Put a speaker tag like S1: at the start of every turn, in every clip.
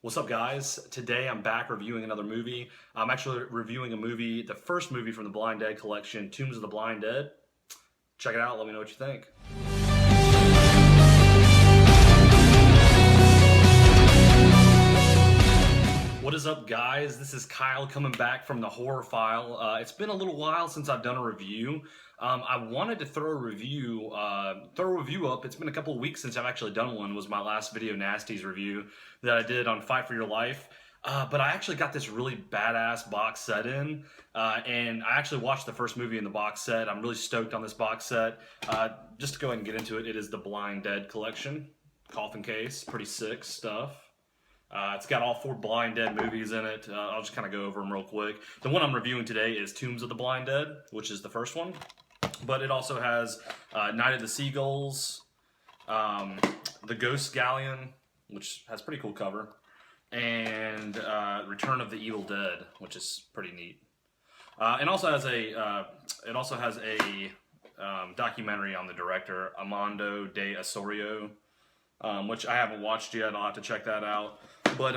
S1: What's up, guys? Today I'm back reviewing another movie. I'm actually reviewing a movie, the first movie from the Blind Dead collection, Tombs of the Blind Dead. Check it out, let me know what you think. What is up, guys? This is Kyle coming back from the Horror File. It's been a little while since I've done a review. I wanted to throw a review up. It's been a couple of weeks since I've actually done one. It was my last Video Nasties review that I did on Fight for Your Life. But I actually got this really badass box set in, and I actually watched the first movie in the box set. I'm really stoked on this box set. Just to go ahead and get into it, it is the Blind Dead collection. Coffin case, pretty sick stuff. It's got all 4 Blind Dead movies in it. I'll just kind of go over them real quick. The one I'm reviewing today is Tombs of the Blind Dead, which is the first one. But it also has Night of the Seagulls, The Ghost Galleon, which has a pretty cool cover, and Return of the Evil Dead, which is pretty neat. It also has a documentary on the director, Armando de Osorio, which I haven't watched yet. I'll have to check that out. But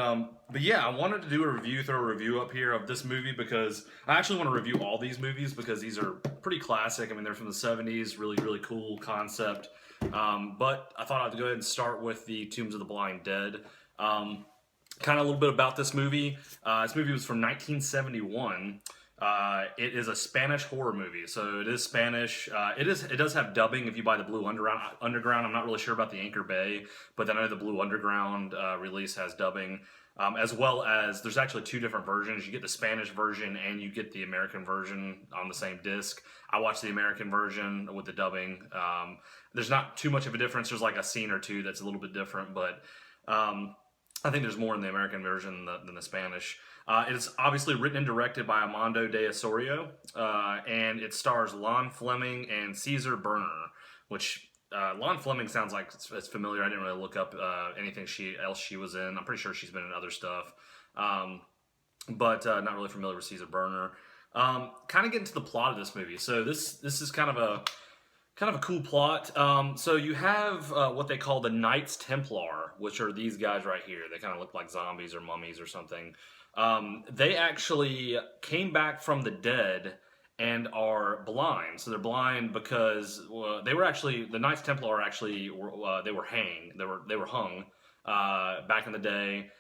S1: yeah, I wanted to do a review, throw a review up here of this movie because I actually want to review all these movies because these are pretty classic. I mean, they're from the 70s, really, really cool concept. But I thought I'd go ahead and start with the Tombs of the Blind Dead. Kind of a little bit about this movie. This movie was from 1971. It is a Spanish horror movie, so it is Spanish. It does have dubbing if you buy the Blue Underground. I'm not really sure about the Anchor Bay, but I know the Blue Underground release has dubbing, as well as there's actually 2 different versions. You get the Spanish version and you get the American version on the same disc. I watched the American version with the dubbing. There's not too much of a difference. There's like a scene or 2 that's a little bit different, but I think there's more in the American version than the Spanish. It is obviously written and directed by Armando de Osorio, and it stars Lon Fleming and Caesar Berner, which Lon Fleming sounds like it's familiar. I didn't really look up anything else she was in. I'm pretty sure she's been in other stuff, but not really familiar with Caesar Berner. Kind of getting to the plot of this movie. So this is kind of a cool plot. So you have what they call the Knights Templar, which are these guys right here. They kind of look like zombies or mummies or something. They actually came back from the dead and are blind. So they're blind because the Knights Templar they were hung back in the day.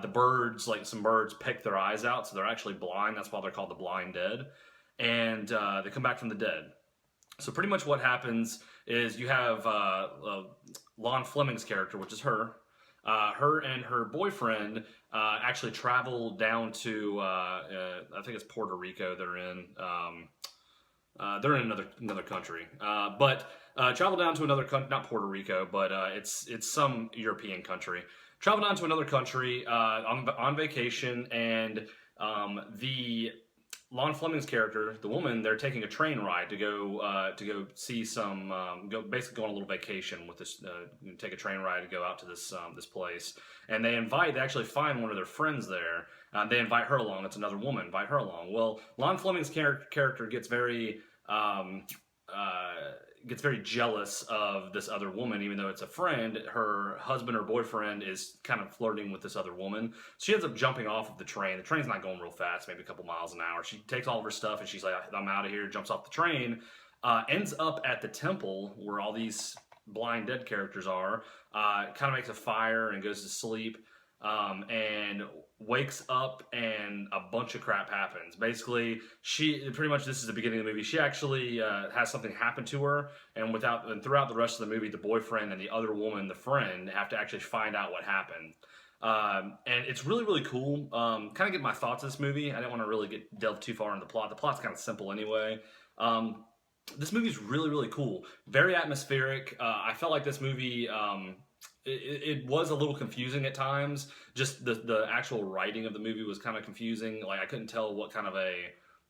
S1: The birds, like some birds, picked their eyes out, so they're actually blind. That's why they're called the Blind Dead. And they come back from the dead. So pretty much what happens is you have Lon Fleming's character, which is her. Her and her boyfriend actually travel down to I think it's Puerto Rico. They're in another country, but travel down to another country, not Puerto Rico, but it's some European country. Travel down to another country on vacation, and the Lon Fleming's character, the woman, they're taking a train ride to go see some, basically go on a little vacation with this, take a train ride to go out to this place. And they actually find one of their friends there. They invite her along. It's another woman, invite her along. Well, Lon Fleming's character gets very jealous of this other woman, even though it's a friend. Her husband or boyfriend is kind of flirting with this other woman. She ends up jumping off of the train. The train's not going real fast, maybe a couple miles an hour. She takes all of her stuff and she's like, I'm out of here, jumps off the train, ends up at the temple where all these Blind Dead characters are, kind of makes a fire and goes to sleep, and wakes up and a bunch of crap happens. Basically, this is the beginning of the movie. She actually has something happen to her, and throughout the rest of the movie, the boyfriend and the other woman, the friend, have to actually find out what happened. And it's really, really cool. Kind of get my thoughts on this movie. I didn't want to really delve too far into the plot. The plot's kind of simple anyway. This movie's really, really cool. Very atmospheric. I felt like this movie, it was a little confusing at times. Just the actual writing of the movie was kind of confusing. Like, I couldn't tell what kind of a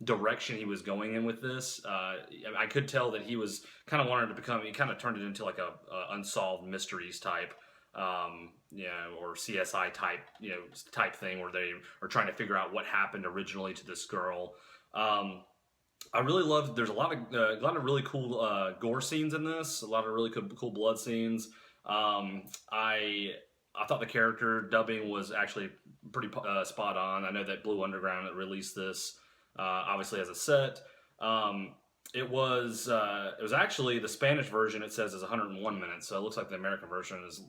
S1: direction he was going in with this. I could tell that he was kind of wanted to become, he kind of turned it into like a unsolved mysteries type, or CSI type thing where they are trying to figure out what happened originally to this girl. I really love. There's a lot of really cool gore scenes in this. A lot of really cool blood scenes. I thought the character dubbing was actually pretty spot on. I know that Blue Underground that released this obviously has a set. It was actually the Spanish version. It says is 101 minutes, so it looks like the American version is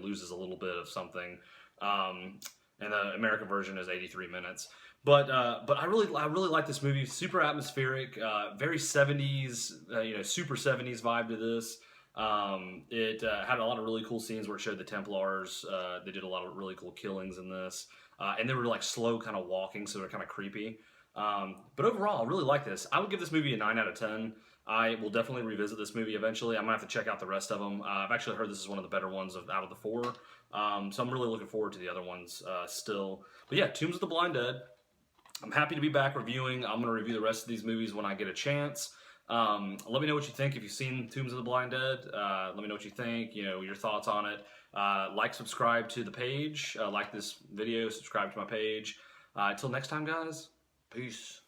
S1: loses a little bit of something, and the American version is 83 minutes. But I really like this movie. Super atmospheric, very 70s, super 70s vibe to this. It had a lot of really cool scenes where it showed the Templars. They did a lot of really cool killings in this, and they were like slow kind of walking, so they're kind of creepy. But overall, I really like this. I would give this movie a 9 out of 10. I will definitely revisit this movie eventually. I'm gonna have to check out the rest of them. I've actually heard this is one of the better ones out of the 4. So I'm really looking forward to the other ones still. But yeah, Tombs of the Blind Dead. I'm happy to be back reviewing. I'm gonna review the rest of these movies when I get a chance. Let me know what you think if you've seen Tombs of the Blind Dead. Let me know what you think, your thoughts on it. Like, subscribe to the page, like this video, subscribe to my page. Until next time, guys, peace.